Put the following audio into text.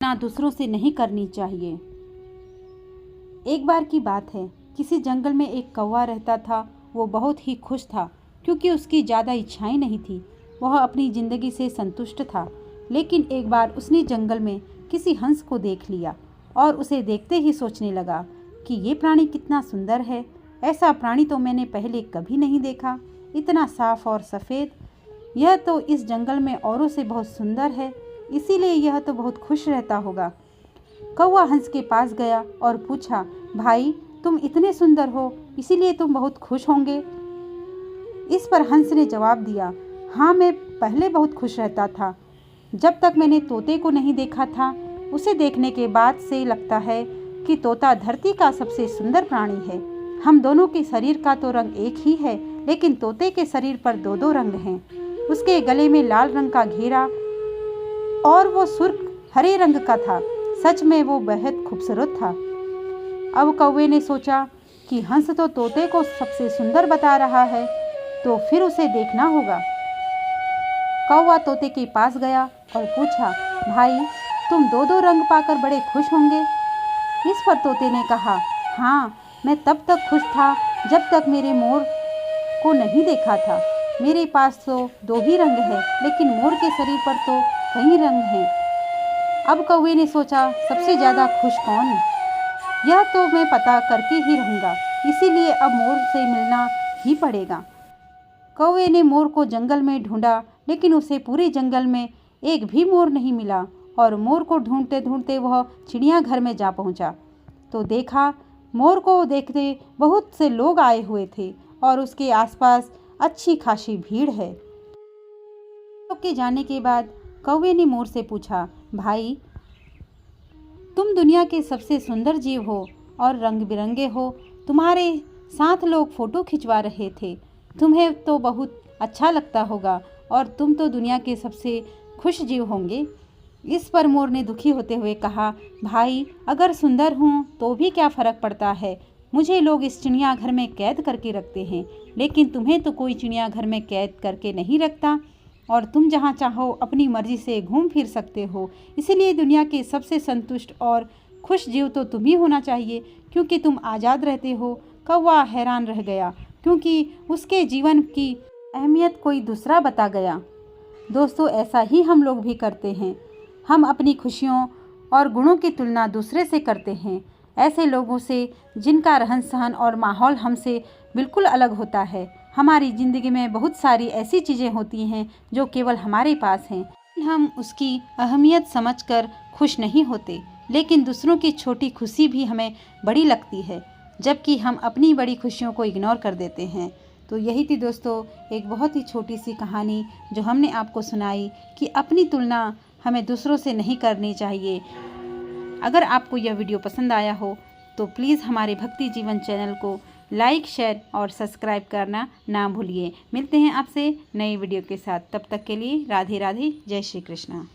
तुलना दूसरों से नहीं करनी चाहिए। एक बार की बात है, किसी जंगल में एक कौवा रहता था। वो बहुत ही खुश था क्योंकि उसकी ज़्यादा इच्छाएं नहीं थी। वह अपनी ज़िंदगी से संतुष्ट था। लेकिन एक बार उसने जंगल में किसी हंस को देख लिया और उसे देखते ही सोचने लगा कि ये प्राणी कितना सुंदर है। ऐसा प्राणी तो मैंने पहले कभी नहीं देखा, इतना साफ और सफ़ेद। यह तो इस जंगल में औरों से बहुत सुंदर है, इसीलिए यह तो बहुत खुश रहता होगा। कौवा हंस के पास गया और पूछा, भाई तुम इतने सुंदर हो, इसीलिए तुम बहुत खुश होंगे। इस पर हंस ने जवाब दिया, हाँ मैं पहले बहुत खुश रहता था, जब तक मैंने तोते को नहीं देखा था। उसे देखने के बाद से लगता है कि तोता धरती का सबसे सुंदर प्राणी है। हम दोनों के शरीर का तो रंग एक ही है, लेकिन तोते के शरीर पर दो दो रंग हैं। उसके गले में लाल रंग का घेरा और वो सुर्ख हरे रंग का था। सच में वो बेहद खूबसूरत था। अब कौवे ने सोचा कि हंस तो तोते को सबसे सुंदर बता रहा है, तो फिर उसे देखना होगा। कौवा तोते के पास गया और पूछा, भाई तुम दो दो रंग पाकर बड़े खुश होंगे। इस पर तोते ने कहा, हाँ मैं तब तक खुश था जब तक मेरे मोर को नहीं देखा था। मेरे पास तो दो ही रंग है, लेकिन मोर के शरीर पर तो कई रंग हैं। अब कौवे ने सोचा, सबसे ज़्यादा खुश कौन है, यह तो मैं पता करके ही रहूँगा, इसीलिए अब मोर से मिलना ही पड़ेगा। कौवे ने मोर को जंगल में ढूंढा, लेकिन उसे पूरे जंगल में एक भी मोर नहीं मिला और मोर को ढूंढते ढूंढते वह चिड़ियाघर में जा पहुंचा। तो देखा, मोर को देखते बहुत से लोग आए हुए थे और उसके आसपास अच्छी खासी भीड़ है। लोग के जाने के बाद कौवे ने मोर से पूछा, भाई तुम दुनिया के सबसे सुंदर जीव हो और रंग बिरंगे हो। तुम्हारे साथ लोग फोटो खिंचवा रहे थे, तुम्हें तो बहुत अच्छा लगता होगा और तुम तो दुनिया के सबसे खुश जीव होंगे। इस पर मोर ने दुखी होते हुए कहा, भाई अगर सुंदर हूँ तो भी क्या फ़र्क पड़ता है, मुझे लोग इस चिड़ियाघर में कैद करके रखते हैं, लेकिन तुम्हें तो कोई चिड़ियाघर में कैद करके नहीं रखता और तुम जहाँ चाहो अपनी मर्जी से घूम फिर सकते हो। इसीलिए दुनिया के सबसे संतुष्ट और खुश जीव तो तुम ही होना चाहिए, क्योंकि तुम आज़ाद रहते हो। कौवा हैरान रह गया क्योंकि उसके जीवन की अहमियत कोई दूसरा बता गया। दोस्तों, ऐसा ही हम लोग भी करते हैं। हम अपनी खुशियों और गुणों की तुलना दूसरे से करते हैं, ऐसे लोगों से जिनका रहन सहन और माहौल हमसे बिल्कुल अलग होता है। हमारी ज़िंदगी में बहुत सारी ऐसी चीज़ें होती हैं जो केवल हमारे पास हैं, हम उसकी अहमियत समझकर खुश नहीं होते, लेकिन दूसरों की छोटी खुशी भी हमें बड़ी लगती है, जबकि हम अपनी बड़ी खुशियों को इग्नोर कर देते हैं। तो यही थी दोस्तों एक बहुत ही छोटी सी कहानी जो हमने आपको सुनाई कि अपनी तुलना हमें दूसरों से नहीं करनी चाहिए। अगर आपको यह वीडियो पसंद आया हो तो प्लीज़ हमारे भक्ति जीवन चैनल को लाइक, शेयर और सब्सक्राइब करना ना भूलिए। मिलते हैं आपसे नई वीडियो के साथ, तब तक के लिए राधे राधे, जय श्री कृष्णा।